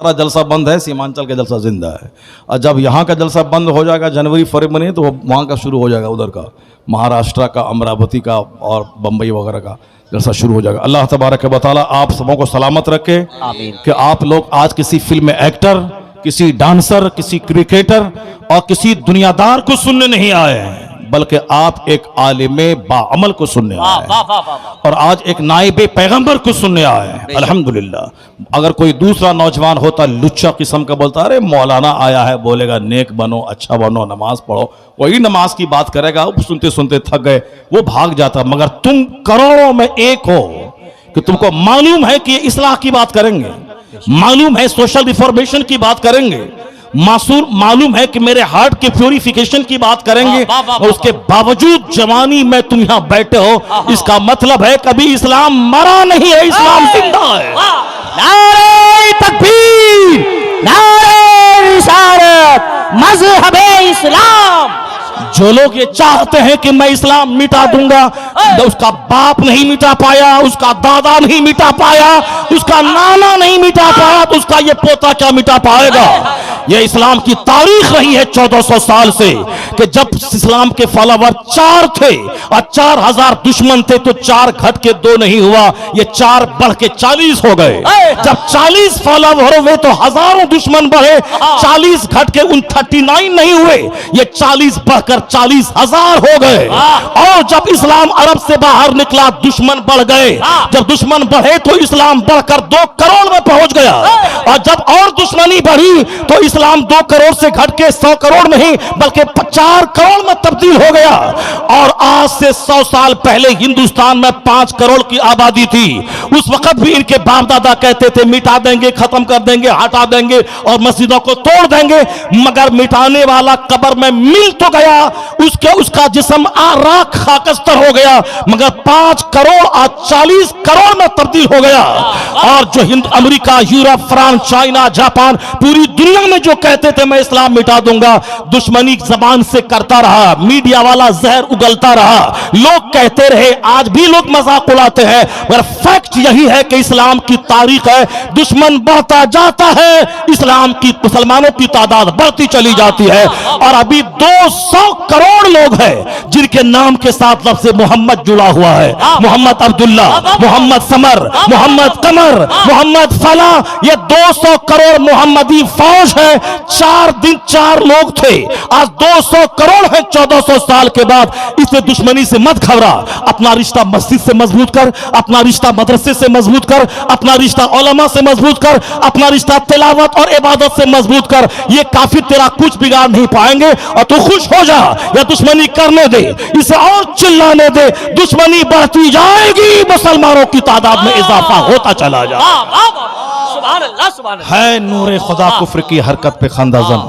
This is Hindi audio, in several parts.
सारा जलसा बंद है, सीमांचल का जलसा जिंदा है। और जब यहाँ का जलसा बंद हो जाएगा जनवरी फरवरी में, तो वहाँ का शुरू हो जाएगा, उधर का महाराष्ट्र का, अमरावती का और बम्बई वगैरह का जलसा शुरू हो जाएगा। अल्लाह तबारक व तआला आप सबों को सलामत रखे। आमीन। कि आप लोग आज किसी फिल्म में एक्टर, किसी डांसर, किसी क्रिकेटर और किसी दुनियादार को सुनने नहीं आए हैं, बल्कि आप एक आलिमे बाअमल को सुनने आए हैं और आज एक नाइबे पैगंबर को सुनने आए हैं। अल्हम्दुलिल्लाह। अगर कोई दूसरा नौजवान होता लुच्चा किस्म का, बोलता अरे मौलाना आया है, बोलेगा नेक बनो, अच्छा बनो, नमाज पढ़ो, वही नमाज की बात करेगा, वो सुनते सुनते थक गए, वो भाग जाता। मगर तुम करोड़ों में एक हो कि तुमको मालूम है कि इस्लाह की बात करेंगे, मालूम है सोशल रिफॉर्मेशन की बात करेंगे, मालूम है कि मेरे हार्ट के प्योरिफिकेशन की बात करेंगे, और उसके बावजूद जवानी में तुम यहां बैठे हो, इसका मतलब है कभी इस्लाम मरा नहीं है, इस्लाम जिंदा है। नारे तकबीर, नारे रिसालत, मज़हबे इस्लाम। जो लोग ये चाहते हैं कि मैं इस्लाम मिटा दूंगा, उसका बाप नहीं मिटा पाया, उसका दादा नहीं मिटा पाया, उसका नाना नहीं मिटा पाया, तो उसका ये पोता क्या मिटा पाएगा। ये इस्लाम की तारीख रही है 1400 साल से, कि जब इस्लाम के फॉलोवर 4 थे और 4000 दुश्मन थे, तो 4 घट के 2 नहीं हुआ, ये 4 बढ़ के 40 हो गए। जब 40 फॉलोवर हुए तो हजारों दुश्मन बढ़े, 40 घट के 39 नहीं हुए, ये 40 बढ़कर 40,000 हो गए। और जब इस्लाम अरब से बाहर निकला, दुश्मन बढ़ गए, जब दुश्मन बढ़े तो इस्लाम बढ़कर 2 करोड़ में पहुंच गया, और जब और दुश्मनी बढ़ी तो इस्लाम 2 करोड़ से घट के 100 करोड़ नहीं बल्कि 4 करोड़ में तब्दील हो गया। और आज से 100 साल पहले हिंदुस्तान में 5 करोड़ की आबादी थी। उस वक्त भी इनके बाप दादा कहते थे मिटा देंगे, खत्म कर देंगे, हटा देंगे और मस्जिदों को तोड़ देंगे, मगर मिटाने वाला कब्र में मिल तो गया, उसका जिस्म राख खाकस्तर हो गया, मगर 5 करोड़ आज 40 करोड़ में तब्दील हो गया। और जो America, Europe, France, China, Japan, पूरी दुनिया में जो कहते थे मैं इस्लाम मिटा दूंगा, दुश्मनी जबान से करता रहा, मीडिया वाला जहर उगलता रहा, लोग कहते रहे, आज भी लोग मजाक उड़ाते हैं, मगर फैक्ट यही है कि इस्लाम की तारीख है, दुश्मन बढ़ता जाता है, इस्लाम की, मुसलमानों की तादाद बढ़ती चली जाती है। और अभी 200 करोड़ लोग हैं जिनके नाम के साथ लफ्ज़ मोहम्मद जुड़ा हुआ है, मोहम्मद अब्दुल्ला, मोहम्मद समर, मोहम्मद कमर, मोहम्मद फला, ये 200 करोड़ मोहम्मदी फौज है। 4 दिन 4 लोग थे, आज 200 करोड़ है 1400 साल के बाद। इसे दुश्मनी से मत घबरा, अपना रिश्ता मस्जिद से मजबूत कर, अपना रिश्ता मदरसे से मजबूत कर, अपना रिश्ता उलमा से मजबूत कर, अपना रिश्ता तिलावत और इबादत से मजबूत कर। ये काफिर तेरा कुछ बिगाड़ नहीं पाएंगे, और तू खुश हो जा, या दुश्मनी करने दे, इसे और चिल्लाने दे, दुश्मनी बढ़ती जाएगी, मुसलमानों की तादाद में इजाफा होता चला जाए। है नूरे खुदा कुफ्र की हरकत पे खंदाजन,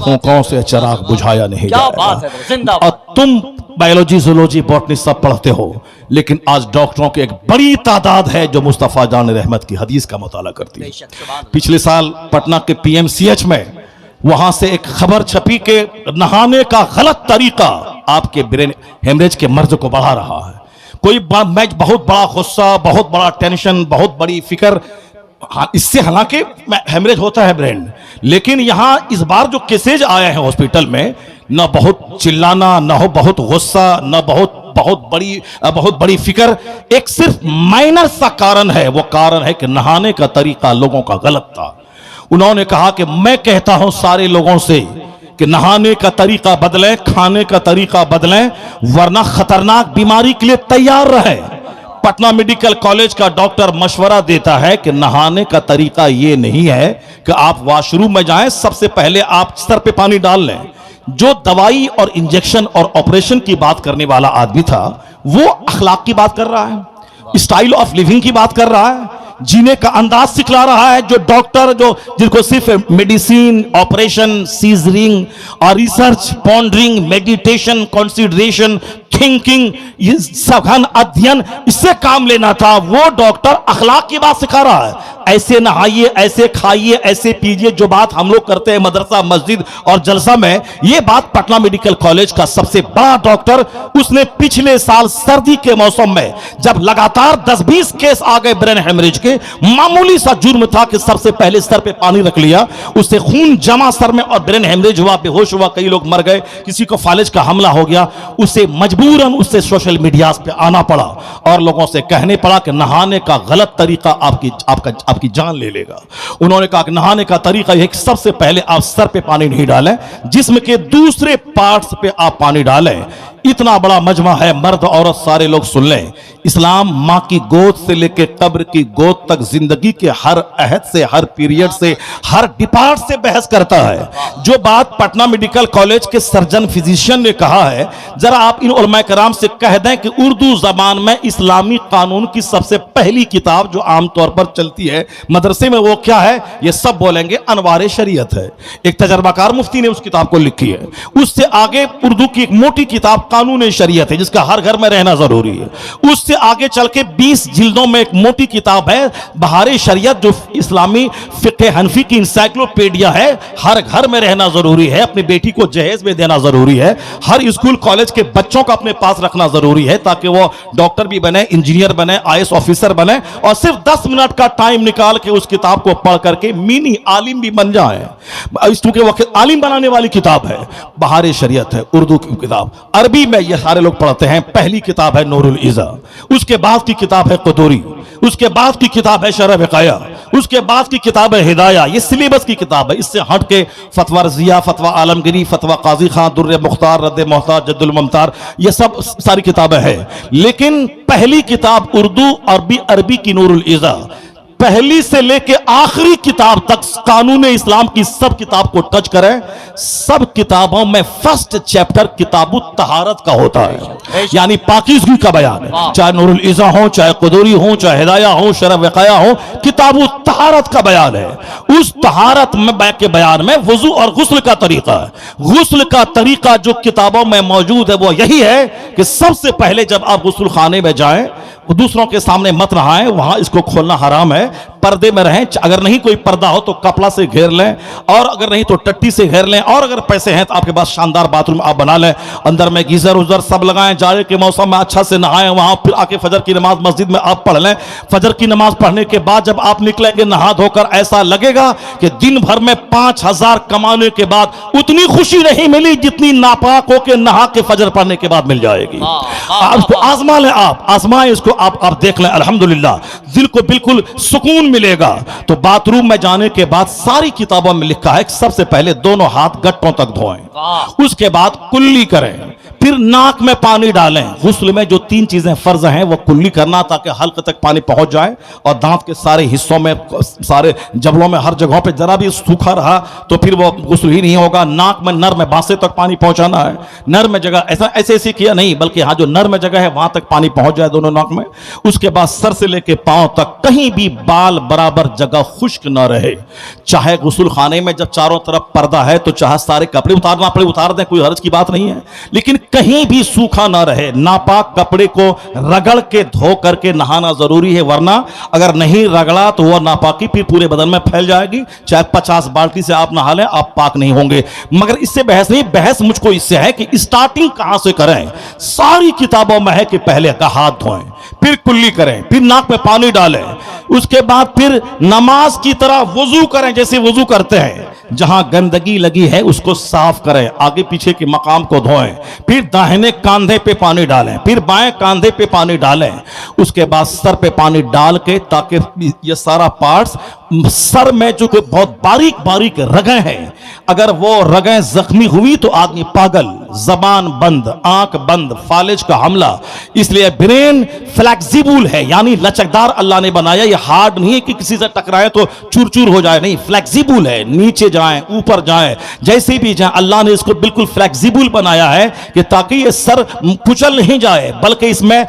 फूंकों से चिराग बुझाया नहीं जाएगा। और तुम बायोलॉजी, जूलॉजी, बॉटनी सब पढ़ते हो, लेकिन आज डॉक्टरों की एक बड़ी तादाद है जो मुस्तफा जान रहमत की हदीस का मुताला करती है। पिछले साल पटना के PMCH में वहां से एक खबर छपी के नहाने का गलत तरीका आपके ब्रेन हेमरेज के मर्ज को बढ़ा रहा है। कोई बहुत बड़ा गुस्सा, बहुत बड़ा टेंशन, बहुत बड़ी फिक्र, इससे हालांकि हेमरेज होता है ब्रेन, लेकिन यहां इस बार जो केसेज आए हैं हॉस्पिटल में, न बहुत चिल्लाना, न हो बहुत गुस्सा, न बहुत बड़ी फिक्र, एक सिर्फ माइनर सा कारण है, वो कारण है कि नहाने का तरीका लोगों का गलत था। उन्होंने कहा कि मैं कहता हूं सारे लोगों से कि नहाने का तरीका बदलें, खाने का तरीका बदलें, वरना खतरनाक बीमारी के लिए तैयार रहें। पटना मेडिकल कॉलेज का डॉक्टर मशवरा देता है कि नहाने का तरीका यह नहीं है कि आप वॉशरूम में जाएं, सबसे पहले आप सर पे पानी डाल लें। जो दवाई और इंजेक्शन और ऑपरेशन की बात करने वाला आदमी था, वो अखलाक की बात कर रहा है, स्टाइल ऑफ लिविंग की बात कर रहा है, जीने का अंदाज सिखला रहा है। जो डॉक्टर जिनको सिर्फ मेडिसिन, ऑपरेशन, सीजरिंग और research, pondering, meditation, consideration, thinking, ये सघन अध्ययन, इससे काम लेना था, वो डॉक्टर अखलाक की बात सिखा रहा है। ऐसे नहाइए, ऐसे खाइए, ऐसे पीजिए, जो बात हम लोग करते हैं मदरसा, मस्जिद और जलसा में, ये बात पटना मेडिकल कॉलेज का सबसे बड़ा डॉक्टर, उसने पिछले साल सर्दी के मौसम में जब लगातार 10-20 केस आ गए ब्रेन हेमरेज के, मामूली सा जुर्म था कि सबसे पहले सर पे पानी रख लिया, उससे खून जमा सर में और ब्रेन हेमरेज हुआ, बेहोश हुआ, कई लोग मर गए, किसी को फालिज का हमला हो गया, उसे मजबूरन उससे सोशल मीडिया पे आना पड़ा और लोगों से कहने पड़ा कि नहाने का गलत तरीका आपकी जान ले लेगा। उन्होंने कहा कि नहाने का तरीका यह कि सबसे पहले आप सर पे पानी नहीं डालें, जिस्म के दूसरे पार्ट्स पे आप पानी डालें। इतना बड़ा मजमा है, मर्द औरत सारे लोग सुन लें। इस्लाम मां की गोद से लेकर कब्र की गोद तक जिंदगी के हर अहद से, हर पीरियड से, हर डिपार्ट से बहस करता है। जो बात पटना मेडिकल कॉलेज के सर्जन फिजिशियन ने कहा है, जरा आप इन उलमा कराम से कह दें कि उर्दू जबान में इस्लामी कानून की सबसे पहली किताब जो आमतौर पर चलती है मदरसे में, वो क्या है? ये सब बोलेंगे अनवारे शरीयत है। एक तजर्बाकार मुफ्ती ने उस किताब को लिखी है। उससे आगे उर्दू की एक मोटी किताब कानून शरीयत है, जिसका हर घर में रहना जरूरी है। उससे आगे चल के 20 जिल्दों में एक मोटी किताब है बहारे शरीयत, जो इस्लामी फिक़्ह हनफी की इंसाइक्लोपीडिया है। हर घर में रहना जरूरी है, अपनी बेटी को जहेज में देना जरूरी है, हर स्कूल कॉलेज के बच्चों को अपने पास रखना जरूरी है, ताकि वो डॉक्टर भी बने, इंजीनियर बने, IAS ऑफिसर बने, और सिर्फ 10 मिनट का टाइम निकाल के उस किताब को पढ़ करके मिनी आलिम भी बन जाए। क्योंकि वो आलिम बनाने वाली किताब है, बहारे शरीयत है, उर्दू की किताब। अरबी में ये सारे लोग पढ़ते हैं। पहली किताब है नूरुल इज़ा, उसके बाद की किताब है क़ुदूरी, उसके बाद की किताब है शरह विक़ाया, उसके बाद की किताब है हिदाया। ये सिलेबस की किताब है। इससे हट के फतवा रज़िया, फतवा आलमगिरी, फतवा काजी खां, दुर्र मुख्तार, रद्द मोहताज, जद्दुल मुमतार, ये सब सारी किताबें हैं। लेकिन पहली किताब उर्दू अरबी की नूरुल इज़ा, पहली से लेके आखिरी किताब तक कानून इस्लाम की सब किताब को टच करें। सब किताबों में फर्स्ट चैप्टर किताबुत तहारत का होता है, यानी पाकीज़गी का बयान है। चाहे नूरुल इज़ा हो, चाहे क़ुदूरी हो, चाहे हिदाया हो, शरह विक़ाया हो, किताबुत तहारत का बयान है। उस तहारत में के बयान में वुज़ू और गुस्ल का तरीका है। गुस्ल का तरीका जो किताबों में मौजूद है वो यही है कि सबसे पहले जब आप गुस्ल खाने में जाएं, दूसरों के सामने मत नहाएं, वहां इसको खोलना हराम है। पर्दे में रहें, अगर नहीं कोई पर्दा हो तो कपड़ा से घेर लें, और अगर नहीं तो टट्टी से घेर लें, और अगर पैसे हैं तो आपके पास शानदार बाथरूम आप बना लें, अंदर में गीजर उजर सब लगाएं, जाड़े के मौसम में अच्छा से नहाएं, वहां फिर आके फजर की नमाज मस्जिद में आप पढ़ लें। फजर की नमाज पढ़ने के बाद जब आप निकलेंगे नहा धोकर, ऐसा लगेगा कि दिन भर में 5000 कमाने के बाद उतनी खुशी नहीं मिली जितनी नापाक होकर नहा के फजर पढ़ने के बाद मिल जाएगी। इसको आजमा लें, आप आजमाएं इसको, आप देख लें, अल्हम्दुलिल्लाह दिल को बिल्कुल सुकून मिलेगा। तो बाथरूम में जाने के बाद सारी किताबों में लिखा है कि सबसे पहले दोनों हाथ गट्टों तक धोएं, उसके बाद कुल्ली करें, फिर नाक में पानी डालें। गुस्ल में जो 3 चीजें फर्ज हैं वो कुल्ली करना, ताकि हल्क तक पानी पहुंच जाए, और दांत के सारे हिस्सों में, सारे जबड़ों में, हर जगहों पे जरा भी सूखा रहा तो फिर वो गुस्ल ही नहीं होगा। नाक में नर में बांसे तक पानी पहुंचाना है, नर में जगह ऐसे किया नहीं, बल्कि हाँ जो नर में जगह है वहां तक पानी पहुंच जाए दोनों नाक में। उसके बाद सर से लेके पांव तक कहीं भी बाल बराबर जगह खुश्क न रहे। चाहे गुस्ल खाने में जब चारों तरफ पर्दा है तो चाहे सारे कपड़े उतारना पड़े उतार दें, कोई हर्ज की बात नहीं है, लेकिन कहीं भी सूखा ना रहे। नापाक कपड़े को रगड़ के धो करके नहाना जरूरी है, वरना अगर नहीं रगड़ा तो वह नापाकी फिर पूरे बदन में फैल जाएगी। चाहे 50 बाल्टी से आप नहा लें, आप पाक नहीं होंगे। मगर इससे बहस नहीं, बहस मुझको इससे है कि स्टार्टिंग कहां से करें। सारी किताबों में है कि पहले का हाथ धोएं, फिर कुल्ली करें, फिर नाक में पानी डालें, उसके बाद फिर नमाज की तरह वुजू करें जैसे वुजू करते हैं। जहां गंदगी लगी है उसको साफ करें, आगे पीछे के मकाम को धोएं, फिर दाहिने कांधे पे पानी डालें, फिर बाएं कांधे पे पानी डालें, उसके बाद सर पे पानी डाल के, ताकि ये सारा पार्ट्स, सर में जो बहुत बारीक बारीक रगें हैं, अगर वो रगें जख्मी हुई तो आदमी पागल, जबान बंद, आंख बंद, फालिज का हमला। इसलिए ब्रेन फ्लेक्सिबल है, यानी लचकदार अल्लाह ने बनाया। ये हार्ड नहीं है कि किसी से टकराए तो चूर चूर हो जाए, नहीं, फ्लेक्सिबल है। नीचे जाएं, ऊपर जाएं, जैसे भी जाएं, अल्लाह ने इसको बिल्कुल फ्लेक्सिबल बनाया है कि ताकि ये सर कुचल नहीं जाए, बल्कि इसमें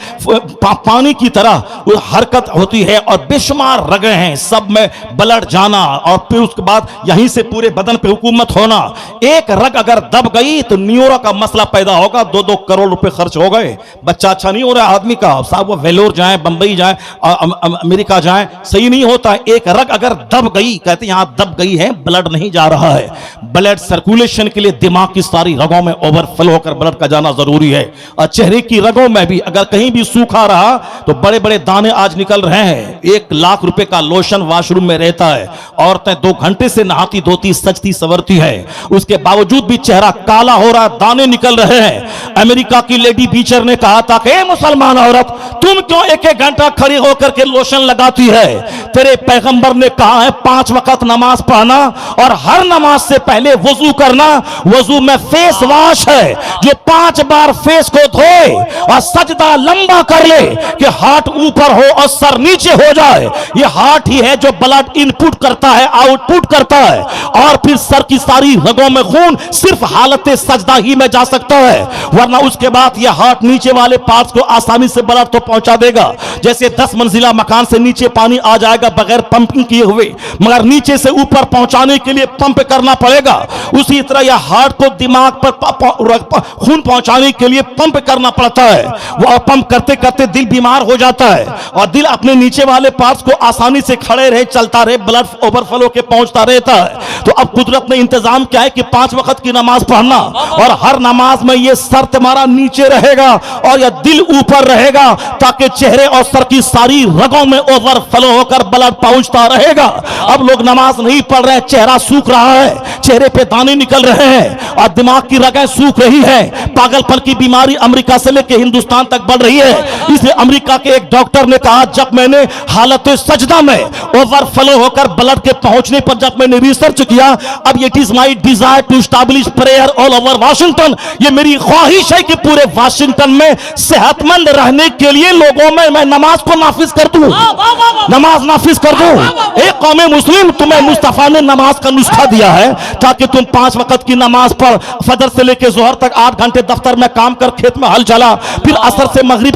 पानी की तरह वो हरकत होती है। और बेशुमार रगें हैं, सब में ब्लड जाना और फिर उसके बाद यहीं से पूरे बदन पे हुकूमत होना। एक रग अगर दब गई तो न्यूरो का मसला पैदा होगा, 2-2 करोड़ रुपए खर्च हो गए, बच्चा अच्छा नहीं हो रहा आदमी का। साहब वो वेलोर जाए, बंबई जाए, अमेरिका जाए, सही नहीं होता। एक रग अगर दब गई, कहते यहां दब गई है, ब्लड नहीं जा रहा है। ब्लड सर्कुलेशन के लिए दिमाग की सारी रगों में ओवरफ्लो होकर ब्लड का जाना जरूरी है। और चेहरे की रगों में भी अगर कहीं भी सूखा रहा तो बड़े बड़े दाने आज निकल रहे हैं। 1 लाख रुपए का लोशन वॉशरूम में रहता है, औरतें 2 घंटे से नहाती धोती सजती संवरती है, उसके बावजूद भी चेहरा काला हो रहा, दाने निकल रहे हैं। अमेरिका की लेडी टीचर ने कहा था कि मुसलमान औरत तुम क्यों 1-1 घंटा खड़ी होकर के लोशन लगाती है? तेरे पैगंबर ने कहा है 5 वक्त नमाज पढ़ना और हर नमाज से पहले वजू करना। वजू में फेस वॉश है, जो 5 बार फेस को धोए और सजदा लंबा कर ले कि हाथ ऊपर हो और सर नीचे हो जाए। ये हार्ट ही है जो ब्लड इनपुट करता है, आउटपुट करता है, और फिर सर की सारी रगों में खून सिर्फ हालत सजदा ही में जा सकता है, वरना उसके बाद ये हार्ट नीचे वाले पार्ट्स को आसानी से ब्लड तो पहुंचा देगा। जैसे 10 मंजिला मकान से नीचे पानी आ जाएगा बगैर पंपिंग किए हुए, मगर नीचे से ऊपर पहुंचाने के लिए पंप करना पड़ेगा। उसी तरह यह हार्ट को दिमाग पर खून पहुंचाने के लिए पंप करना पड़ता है। वह पंप करते करते दिल बीमार हो जाता है और दिल अपने नीचे वाले पार्ट्स को आसानी से खड़े रहे, चलता रहे, ब्लड ओवरफ्लो के पहुंचता रहता है। तो अब कुदरत ने इंतजाम किया है कि 5 वक्त की नमाज पढ़ना, और हर नमाज में यह सर तुम्हारा नीचे रहेगा और यह दिल ऊपर रहेगा, ताकि चेहरे और सर की सारी रगों में ओवरफ्लो होकर ब्लड पहुंचता रहेगा। अब लोग नमाज नहीं पढ़ रहे, चेहरा सूख रहा है, चेहरे पे दाने निकल रहे हैं और दिमाग की रगें सूख रही है। पागलपन की बीमारी अमेरिका से लेकर हिंदुस्तान तक बढ़ रही है। इसलिए अमेरिका के एक डॉक्टर ने कहा, जब मैंने हालत सजदा में ओवरफ्लो होकर ब्लड के पहुंचने पर जब मैंने रिसर्च किया, अब it is my desire to establish prayer all over Washington, ये मेरी ख्वाहिश है कि पूरे वाशिंगटन में सेहतमंद रहने के लिए लोगों में मैं नमाज को नाफिज कर दूं, नमाज नाफिज कर दूं। एक कौम मुस्लिम, तुम्हें मुस्तफा ने नमाज का नुस्खा दिया है ताकि तुम 5 वक्त की नमाज पढ़, फजर से लेकर जोहर तक 8 घंटे दफ्तर में काम कर, खेत में हल चला, फिर असर से मगरिब,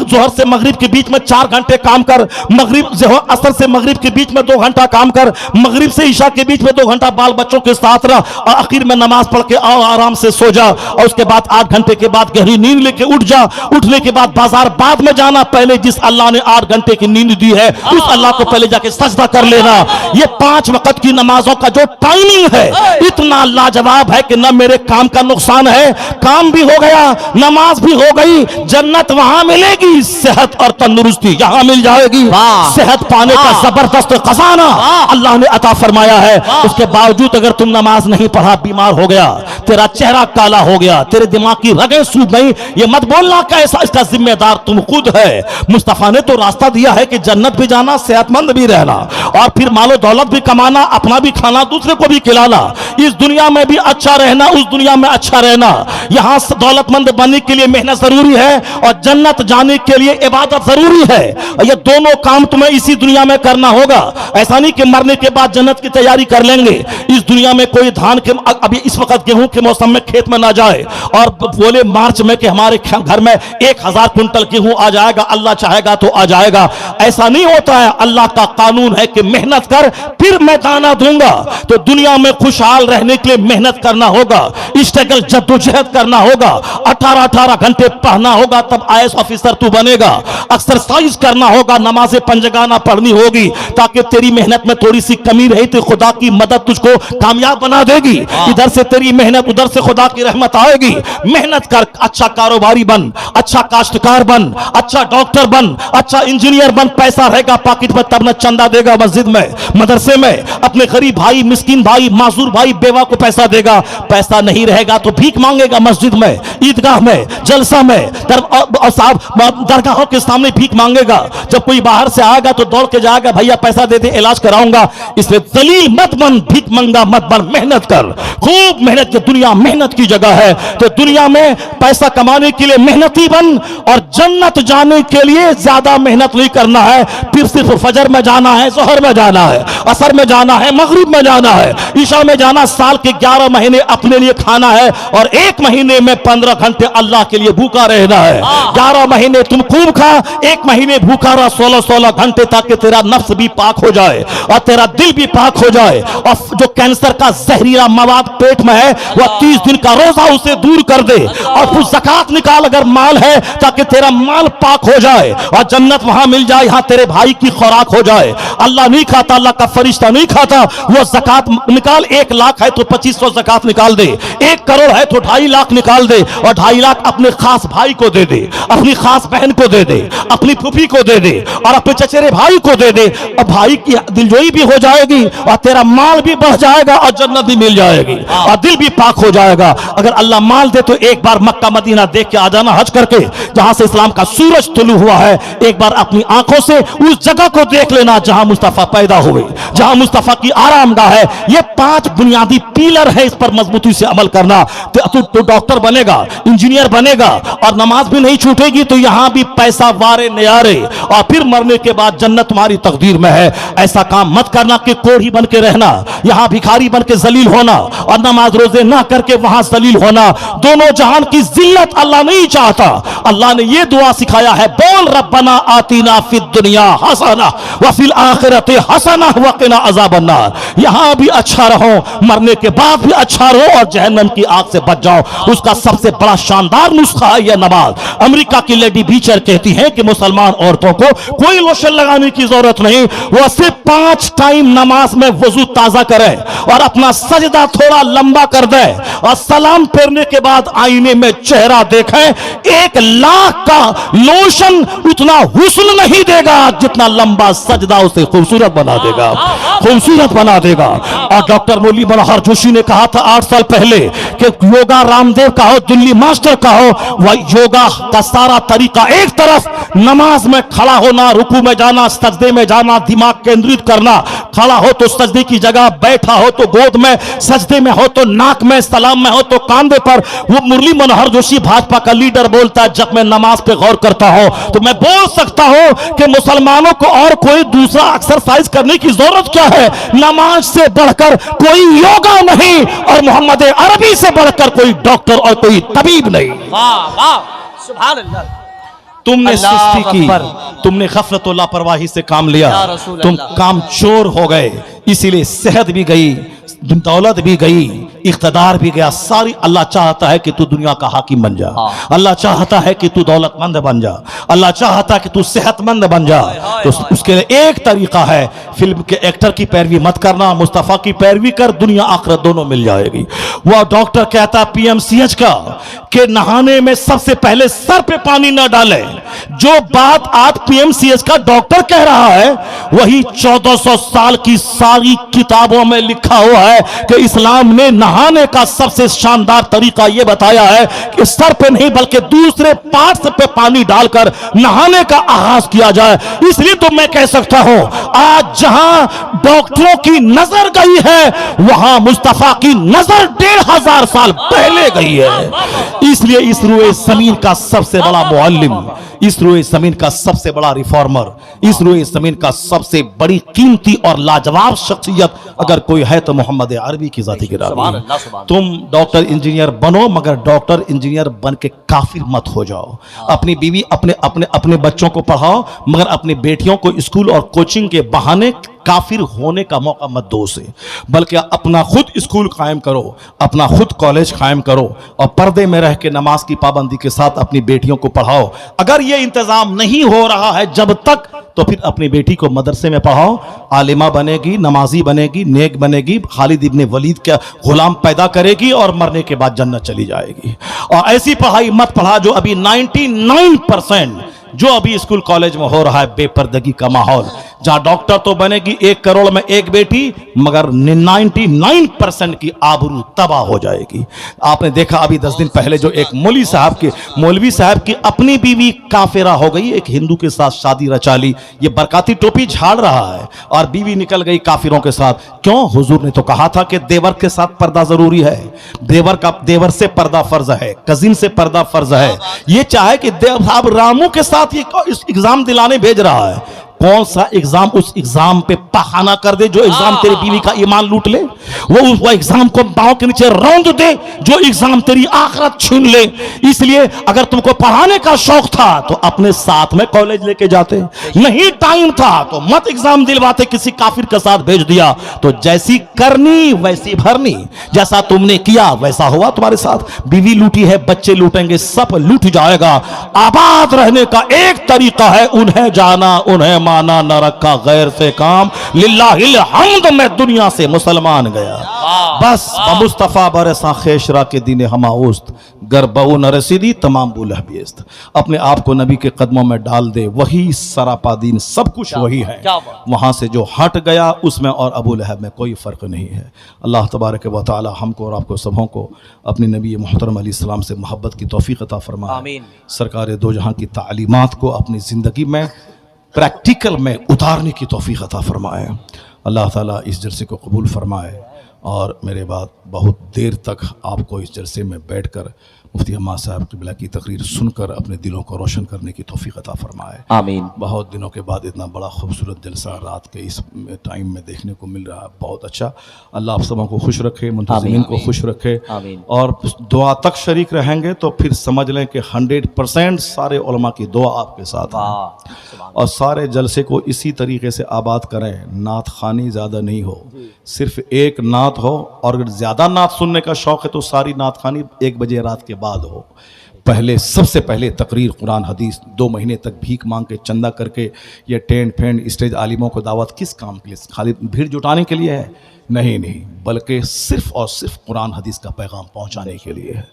जोहर से मगरिब के बीच में 4 घंटे काम कर, मगरिब असर से मगरिब के बीच में 2 घंटा काम कर, मगरिब से ईशा के बीच में 2 घंटा बाल बच्चों के साथ रह, और आखिर में नमाज पढ़ के आओ आराम से सो जा, और उसके बाद 8 घंटे के बाद गहरी नींद लेके उठ जा। उठने के बाद बाजार बाद में जाना, पहले जिस अल्लाह ने 8 घंटे की नींद दी है उस अल्लाह को पहले जाके सजदा कर लेना। ये 5 वक्त की नमाजों का जो टाइमिंग है इतना लाजवाब है कि न मेरे काम का नुकसान है, काम भी हो गया, नमाज भी हो गई, जन्नत वहां मिलेगी, सेहत और तंदुरुस्ती यहां मिल जाएगी। सेहत पाने का जबरदस्त खजाना अल्लाह ने अता फरमाया है। उसके बावजूद अगर तुम नमाज नहीं पढ़ा, बीमार हो गया, तेरा चेहरा काला हो गया, तेरे दिमाग की रगें सूख गई, ये मत बोलना कैसा, इसका जिम्मेदार तुम खुद है। मुस्तफा ने तो रास्ता दिया है कि जन्नत भी जाना, सेहतमंद भी रहना, और फिर मालो दौलत भी कमाना, अपना भी खाना, दूसरे को भी खिलाना, इस दुनिया में भी अच्छा रहना, उस दुनिया में अच्छा रहना। यहां दौलतमंद बनने के लिए मेहनत जरूरी है और जन्नत जाने के लिए इबादत जरूरी है। ये दोनों काम तुम्हें इसी दुनिया में करना होगा। ऐसा नहीं कि मरने के बाद जन्नत की तैयारी कर लेंगे। इस दुनिया में कोई धान के, अभी इस वक्त गेहूं के मौसम में खेत में ना जाए और बोले मार्च में कि हमारे घर में 1000 कुंटल गेहूं आ जाएगा, अल्लाह चाहेगा तो आ जाएगा। ऐसा नहीं होता है। अल्लाह का कानून है कि मेहनत कर फिर मैं दाना दूंगा। तो दुनिया में खुशहाल रहने के लिए मेहनत करना होगा, स्ट्रगल जद्दोजहद करना होगा, 18-18 घंटे पढ़ना होगा, तब IAS ऑफिसर तू बनेगा। एक्सरसाइज करना होगा, नमाज़े पंजगाना पढ़नी होगी, ताकि तेरी मेहनत में थोड़ी सी कमी रही तो खुदा की मदद तुझको कामयाब बना देगी। इधर से तेरी मेहनत, उधर से खुदा की रहमत आएगी। मेहनत कर, अच्छा कारोबारी बन, अच्छा काश्तकार बन, अच्छा डॉक्टर बन, अच्छा इंजीनियर बन। पैसा रहेगा पॉकेट में तब न चंदा देगा मस्जिद में, मदरसे में, अपने गरीब भाई, मिस्किन भाई, माजूर भाई, बेवा को पैसा देगा। पैसा नहीं रहेगा तो भीख मांगेगा मस्जिद में, ईदगाह में, जलसा में, दरगाहों के सामने भीख मांगेगा। जब कोई बाहर से आएगा तो दौड़ के जाएगा, भैया पैसा दे दे, इलाज कराऊंगा। इसलिए दलील मत बन, भीख मंगा मत बन, मेहनत कर, खूब मेहनत की। दुनिया मेहनत की जगह है, तो दुनिया में पैसा कमाने के लिए मेहनती बन, और जन्नत जाने के लिए ज्यादा मेहनत नहीं करना है। फिर सिर्फ फजर में जाना है, जोहर में जाना है, असर में जाना है, मगरिब में जाना है, ईशा में जाना। साल के 11 महीने अपने लिए खाना है और 1 महीने में 15 घंटे अल्लाह के लिए भूखा रहना है। 11 महीने तुम खूब खा, 1 महीने भूखा रहा, 16-16 घंटे ताकि तेरा नफ्स भी पाक हो जाए और तेरा दिल भी पाक हो जाए, और जो कैंसर का जहरीला मवाद पेट में है वह 30 दिन का रोजा उसे दूर कर दे। और तू ज़कात निकाल अगर माल है, ताकि तेरा माल पाक हो जाए और जन्नत वहां मिल जाए, यहां तेरे भाई की खुराक हो जाए। अल्लाह नहीं खाता, अल्लाह का फरिश्ता नहीं खाता। वो ज़कात निकाल, 1 लाख है तो 2500 ज़कात निकाल दे, 1 करोड़ है तो 2.5 लाख निकाल दे, और 2.5 लाख अपने खास भाई को दे दे, अपनी खास बहन को दे दे, अपनी फूफी को दे दे, और अपने चचेरे भाई को दे दे। और भाई की दिलजोई भी हो जाएगी और तेरा माल भी बढ़ जाएगा और जन्नत भी मिल जाएगी और दिल भी पाक हो जाएगा। अगर अल्लाह माल दे तो एक बार मक्का मदीना देख के आ जाना हज करके, जहां से इस्लाम का सूरज तुलू हुआ है। एक बार अपनी आंखों से उस जगह को देख लेना जहां मुस्तफा पैदा हुए, जहां मुस्तफा की आरामगाह है। ये 5 बुनियादी पिलर है, इस पर मजबूती से अमल करना तो डॉक्टर बनेगा, इंजीनियर बनेगा और नमाज भी नहीं छूटेगी, तो यहां भी पैसा वारे न्यारे, और फिर मरने के बाद जन्नत तुम्हारी तकदीर में है। ऐसा काम मत करना कि कोढ़ी बन के रहना, यहां भिखारी बन के जलील होना और नमाज रोजे ना करके वहां जलील होना। दोनों जहान की जिल्लत अल्लाह नहीं चाहता। अल्लाह ने यह दुआ सिखाया है, बोल रब्बना आतीना फिद दुनिया हसना व फिल आखिरति हसना व क़िना अज़ाबन्नार। यहां भी अच्छा रहो, मरने के बाद भी अच्छा रहो और जहन्नम की आग से बच जाओ। उसका सबसे बड़ा शानदार नुस्खा है यह नमाज। अमेरिका की लेडी बीचर कहती है कि मुसलमान औरतों को कोई लोशन लगाने की जरूरत नहीं, वो सिर्फ 5 टाइम नमाज में वजू ताजा करे और अपना सजदा थोड़ा लंबा कर दे और सलाम फेरने के बाद आईने में चेहरा देखे। 1 लाख का लोशन उतना हुस्न नहीं देगा जितना लंबा सजदा उसे खूबसूरत बना देगा, खूबसूरत बना देगा। और डॉक्टर मौली मनोहर जोशी ने कहा था 8 साल पहले कि योगा रामदेव का हो, दिल्ली मास्टर का हो, वह योगा का सारा तरीका एक तरफ, नमाज में खड़ा होना, रुकू में जाना, सजदे में जाना, दिमाग केंद्रित करना, खड़ा हो तो सजदे की जगह, बैठा हो तो गोद में, सजदे में हो तो नाक में, सलाम में हो तो कांधे पर। वो मुरली मनोहर जोशी भाजपा का लीडर बोलता है, जब मैं नमाज पे गौर करता हूं तो मैं बोल सकता हूं कि मुसलमानों को और कोई दूसरा एक्सरसाइज करने की जरूरत क्या है। नमाज से बढ़कर कोई योगा नहीं और मोहम्मद अरबी से बढ़कर कोई डॉक्टर और कोई तबीब नहीं। वाह वाह, सुभान अल्लाह। तुमने अल्लाह सुस्ती की, अकबर। तुमने गफलत और लापरवाही से काम लिया, या रसूल तुम अल्लाह। काम चोर हो गए, इसीलिए सेहत भी गई, दौलत भी गई, इख्तदार भी गया, सारी। अल्लाह चाहता है कि तू दुनिया का हाकिम बन जा, अल्लाह चाहता है कि तू दौलतमंद बन जा, अल्लाह चाहता है कि तू सेहतमंद बन जा। तो उसके लिए एक तरीका है, फिल्म के एक्टर की पैरवी मत करना, मुस्तफ़ा की पैरवी कर, दुनिया आखिरत दोनों मिल जाएगी। वह डॉक्टर कहता है PMCH का कि नहाने में सबसे पहले सर पे पानी न डालें। जो बात आज PMCH का डॉक्टर कह रहा है वही 1400 साल की सारी किताबों में लिखा हुआ है कि इस्लाम ने नहाने का सबसे शानदार तरीका यह बताया है कि सर पे नहीं बल्कि दूसरे पार्ट्स पे पानी डालकर नहाने का आगाज किया जाए। इसलिए तो मैं कह सकता हूं आज जहां डॉक्टरों की नजर गई है वहां मुस्तफा की नजर 1500 साल पहले गई है। इसलिए इस रूए जमीन का सबसे बड़ा मुअल्लिम, इस रूए जमीन का सबसे बड़ा रिफॉर्मर, इस रूए जमीन का सबसे बड़ी कीमती और लाजवाब शख्सियत अगर कोई है तो मोहम्मद अरबी की जाती गिरावी। तुम डॉक्टर इंजीनियर बनो मगर डॉक्टर इंजीनियर बन के काफिर मत हो जाओ। अपनी बीवी अपने अपने अपने बच्चों को पढ़ाओ मगर अपनी बेटियों को स्कूल और कोचिंग के बहाने काफिर होने का मौका मत दो उसे, बल्कि अपना खुद स्कूल कायम करो, अपना खुद कॉलेज कायम करो और पर्दे में रह के नमाज की पाबंदी के साथ अपनी बेटियों को पढ़ाओ। अगर ये इंतजाम नहीं हो रहा है जब तक, तो फिर अपनी बेटी को मदरसे में पढ़ाओ, आलिमा बनेगी, नमाजी बनेगी, नेक बनेगी, खालिद इब्ने वलीद का गुलाम पैदा करेगी और मरने के बाद जन्नत चली जाएगी। और ऐसी पढ़ाई मत पढ़ा जो अभी 99% जो अभी स्कूल कॉलेज में हो रहा है, बेपर्दगी का माहौल, जहां डॉक्टर तो बनेगी 1 करोड़ में एक बेटी मगर 99% की आबरू तबाह हो जाएगी। आपने देखा अभी 10 दिन पहले जो एक मौलवी साहब की अपनी बीवी काफिरा हो गई, एक हिंदू के साथ शादी रचा ली, ये बरकाती टोपी झाड़ रहा है और बीवी निकल गई काफिरों के साथ। क्यों? हुजूर ने तो कहा था कि देवर के साथ पर्दा जरूरी है, देवर से पर्दा फर्ज है, कजिन से पर्दा फर्ज है। ये चाहे कि देव साहब रामू के साथ ये एग्जाम दिलाने भेज रहा है, कौन सा एग्जाम उस एग्जाम पे पखाना कर दे जो एग्जाम तेरी बीवी का ईमान लूट ले। वो एग्जाम को पांव के नीचे रौंद दे जो एग्जाम तेरी आखिरत छीन ले। इसलिए अगर तुमको पढ़ाने का शौक था तो अपने साथ में कॉलेज लेके जाते, नहीं टाइम था तो मत एग्जाम दिलवाते, किसी काफिर के साथ भेज दिया तो जैसी करनी वैसी भरनी, जैसा तुमने किया वैसा हुआ तुम्हारे साथ। बीवी लूटी है, बच्चे लूटेंगे, सब लूट जाएगा। आबाद रहने का एक तरीका है, उन्हें जाना उन्हें माना, न रखा गैर से काम, लिल्लाहिल हम्द मैं दुनिया से मुसलमान गया। बस मुस्तफा बरसा खेशरा के दीने हमाउस्त गर बहु न रसीदी तमाम बुलह बेस्त। अपने आप को नबी के कदमों में डाल दे, वही सरापा दीन, सब कुछ वही है। वहां से जो हट गया उसमें और अबू लहब में कोई फर्क नहीं है। अल्लाह तबारक व तआला हमको और आपको सबों को अपने नबी मोहतरम अलैहिस्सलाम से मोहब्बत की तौफीक अता फरमाए। आमीन। सरकार दो जहां की तालीमात को अपनी ज़िंदगी में प्रैक्टिकल में उतारने की तौफीक अता फरमाए। अल्लाह ताला इस जलसे को कबूल फरमाए और मेरे बाद बहुत देर तक आपको इस जलसे में बैठकर मुफ्ती अम्मा साहब क़िबला की तकरीर सुनकर अपने दिलों को रोशन करने की तौफीक अता फरमाए। आमीन। बहुत दिनों के बाद इतना बड़ा खूबसूरत जलसा रात के इस टाइम में देखने को मिल रहा है, बहुत अच्छा। अल्लाह आप सबों को खुश रखे, मुंतज़िमीन को खुश रखे। आमीन। और दुआ तक शरीक रहेंगे तो फिर समझ लें कि 100% सारे उलमा की दुआ आपके साथ है। और सारे जलसे को इसी तरीके से आबाद करें, नात खानी ज़्यादा नहीं हो, सिर्फ एक नात हो। और अगर ज़्यादा नात सुनने का शौक़ है तो सारी नात खानी 1 बजे रात के बाद हो। पहले सबसे पहले तकरीर कुरान हदीस, 2 महीने तक भीख मांग के चंदा करके ये टेंट फेंट स्टेज आलिमों को दावत किस काम के लिए? खाली भीड़ जुटाने के लिए है? नहीं, बल्कि सिर्फ और सिर्फ कुरान हदीस का पैगाम पहुंचाने के लिए है।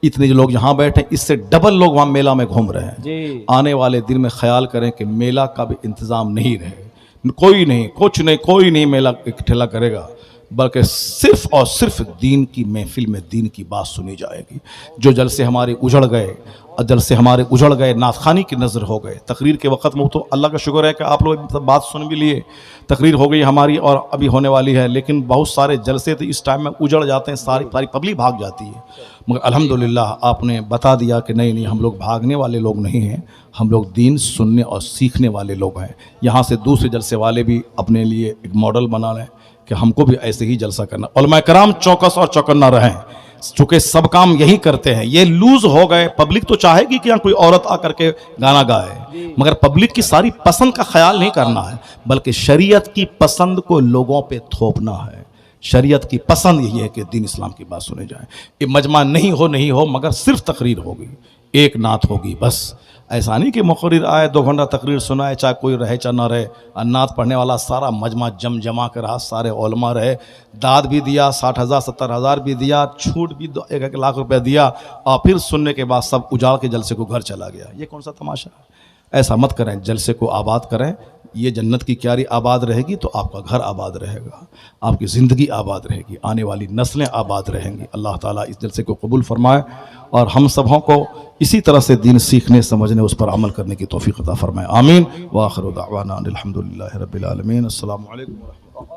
इतने जो लोग यहाँ बैठे, इससे डबल लोग वहाँ मेला में घूम रहे हैं जी। आने वाले दिन में ख्याल करें कि मेला का भी इंतज़ाम नहीं रहे, कोई नहीं, कुछ नहीं, कोई नहीं मेला ठेला करेगा, बल्कि सिर्फ और सिर्फ दीन की महफिल में दीन की बात सुनी जाएगी। जो जलसे हमारे उजड़ गए, जलसे हमारे उजड़ गए, नाथखानी की नज़र हो गए। तकरीर के वक़्त में तो अल्लाह का शुक्र है कि आप लोग बात सुन भी लिए, तकरीर हो गई हमारी और अभी होने वाली है, लेकिन बहुत सारे जलसे तो इस टाइम में उजड़ जाते हैं, सारी पब्लिक भाग जाती है। मगर अल्हम्दुलिल्लाह आपने बता दिया कि नहीं, हम लोग भागने वाले लोग नहीं हैं, हम लोग दीन सुनने और सीखने वाले लोग हैं। यहाँ से दूसरे जलसे वाले भी अपने लिए एक मॉडल बना लें कि हमको भी ऐसे ही जलसा करना। उलमा कराम चौकस और चौकन्ना रहें, चूँकि सब काम यही करते हैं। ये लूज हो गए, पब्लिक तो चाहेगी कि यहाँ कोई औरत आकर के गाना गाए, मगर पब्लिक की सारी पसंद का ख्याल नहीं करना है, बल्कि शरीयत की पसंद को लोगों पे थोपना है। शरीयत की पसंद यही है कि दीन इस्लाम की बात सुने जाए। ये मजमा नहीं हो मगर सिर्फ तकरीर होगी, एक नात होगी बस। ऐसा नहीं कि मुक़र्रिर आए 2 घंटा तकरीर सुनाए, चाहे कोई रहे चाहे ना रहे। नात पढ़ने वाला सारा मजमा जमा कर रहा, सारे उलमा रहे, दाद भी दिया, 60,000 70,000 भी दिया, छूट भी 1-1 लाख रुपया दिया, और फिर सुनने के बाद सब उजाड़ के जलसे को घर चला गया। ये कौन सा तमाशा है? ऐसा मत करें, जलसे को आबाद करें। ये जन्नत की क्यारी आबाद रहेगी तो आपका घर आबाद रहेगा, आपकी ज़िंदगी आबाद रहेगी, आने वाली नस्लें आबाद रहेंगी। अल्लाह ताला इस जलसे को कबूल फरमाए और हम सबों को इसी तरह से दीन सीखने, समझने, उस पर अमल करने की तौफीक अता फरमाए। आमीन व आखिरु दअवाना अनिल हम्दुलिल्लाहि रब्बिल आलमीन। अस्सलामु अलैकुम व रहमतुल्लाह।